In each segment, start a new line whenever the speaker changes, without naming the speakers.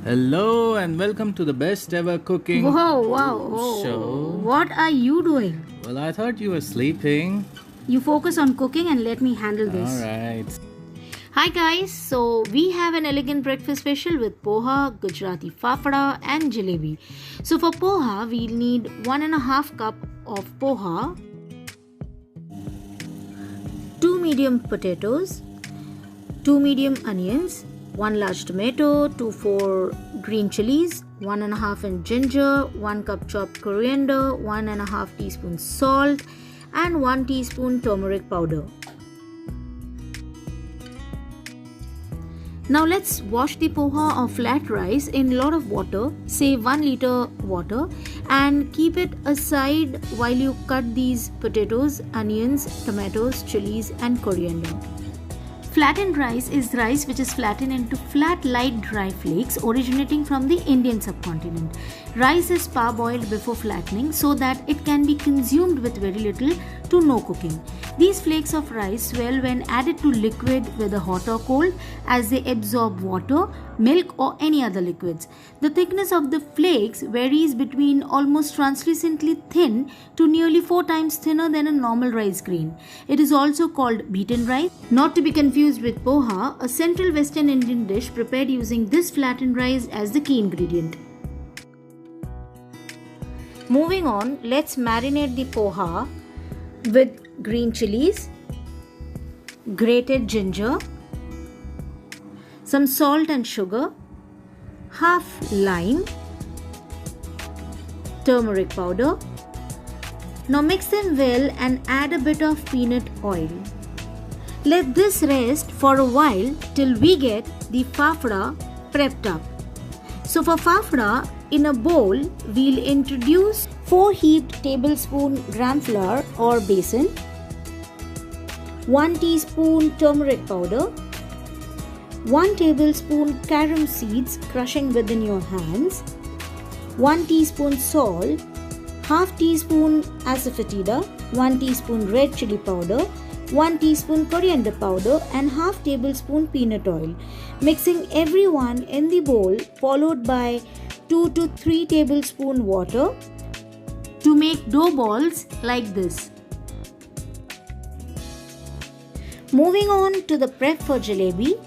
Hello and welcome to the best ever cooking
Whoa.
show.
What are you doing?
Well, I thought you were sleeping.
You focus on cooking and let me handle this.
Alright.
Hi guys, so we have an elegant breakfast special with poha, Gujarati fafda and jalebi. So for poha, we'll need 1.5 cup of poha, 2 medium potatoes, 2 medium onions, 1 large tomato, 4 green chilies, 1.5 inch ginger, 1 cup chopped coriander, 1.5 teaspoon salt and 1 teaspoon turmeric powder. Now let's wash the poha or flat rice in a lot of water, say 1 liter water, and keep it aside while you cut these potatoes, onions, tomatoes, chilies and coriander. Flattened rice is rice which is flattened into flat light dry flakes originating from the Indian subcontinent. Rice is parboiled before flattening so that it can be consumed with very little to no cooking. These flakes of rice swell when added to liquid whether hot or cold as they absorb water, milk or any other liquids. The thickness of the flakes varies between almost translucently thin to nearly 4 times thinner than a normal rice grain. It is also called beaten rice. Not to be confused with poha, a central Western Indian dish prepared using this flattened rice as the key ingredient. Moving on, let's marinate the poha with green chilies, grated ginger, some salt and sugar, half lime, turmeric powder. Now mix them well and add a bit of peanut oil. Let this rest for a while till we get the fafda prepped up. So for fafda, in a bowl, we'll introduce 4 heaped tablespoon gram flour or besan, 1 teaspoon turmeric powder, 1 tablespoon carom seeds crushing within your hands, 1 teaspoon salt, half teaspoon asafoetida, 1 teaspoon red chili powder, 1 teaspoon coriander powder and half tablespoon peanut oil. Mixing everyone in the bowl followed by 2 to 3 tablespoon water to make dough balls like this. Moving on to the prep for jalebi,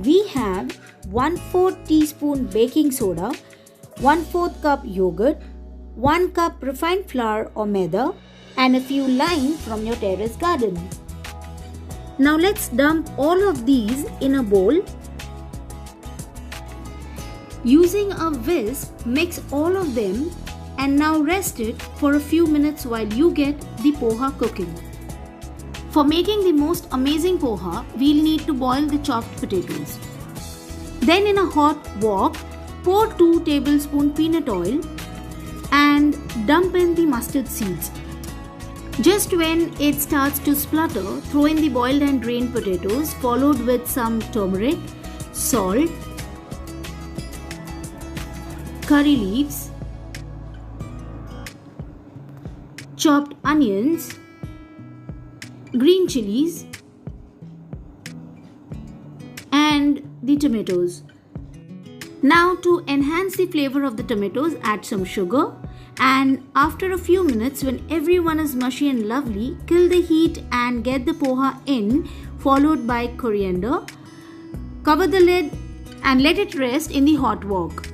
we have 1/4 teaspoon baking soda, 1/4 cup yogurt, 1 cup refined flour or maida and a few limes from your terrace garden. Now let's dump all of these in a bowl. Using a whisk, mix all of them and now rest it for a few minutes while you get the poha cooking. For making the most amazing poha, we'll need to boil the chopped potatoes. Then in a hot wok, pour 2 tablespoon peanut oil and dump in the mustard seeds. Just when it starts to splutter, throw in the boiled and drained potatoes followed with some turmeric, salt, curry leaves, chopped onions, green chilies and the tomatoes. Now to enhance the flavor of the tomatoes, add some sugar and after a few minutes when everyone is mushy and lovely, kill the heat and get the poha in followed by coriander. Cover the lid and let it rest in the hot wok.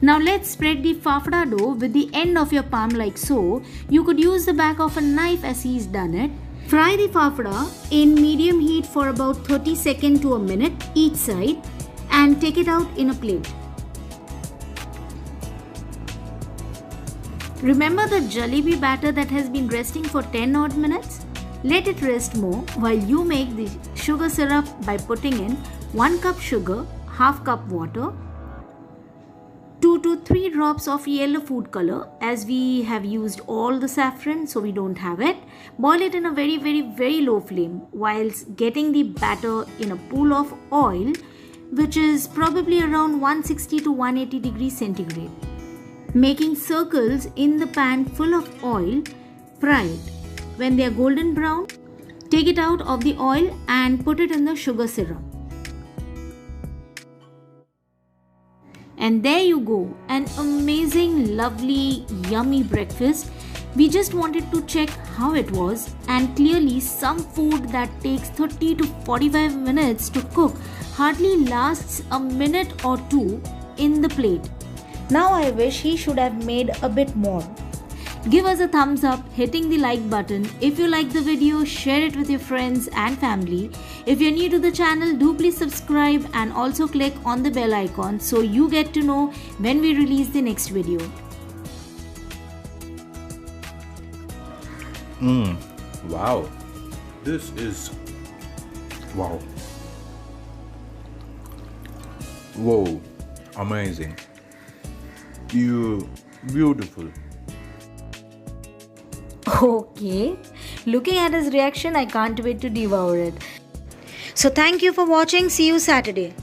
Now let's spread the fafda dough with the end of your palm like so. You could use the back of a knife as he's done it. Fry the fafda in medium heat for about 30 seconds to a minute each side and take it out in a plate. Remember the jalebi batter that has been resting for 10 odd minutes? Let it rest more while you make the sugar syrup by putting in 1 cup sugar, half cup water, 2 to 3 drops of yellow food color as we have used all the saffron so we don't have it. Boil it in a very low flame whilst getting the batter in a pool of oil which is probably around 160 to 180 degrees centigrade. Making circles in the pan full of oil, fry it. When they are golden brown, take it out of the oil and put it in the sugar syrup. And there you go, an amazing, lovely, yummy breakfast. We just wanted to check how it was, and clearly, some food that takes 30 to 45 minutes to cook hardly lasts a minute or two in the plate. Now I wish he should have made a bit more. Give us a thumbs up, hitting the like button. If you like the video, share it with your friends and family. If you're new to the channel, do please subscribe and also click on the bell icon so you get to know when we release the next video.
Wow. This is wow. Whoa. Amazing. Beautiful.
Okay, looking at his reaction, I can't wait to devour it. So thank you for watching. See you Saturday.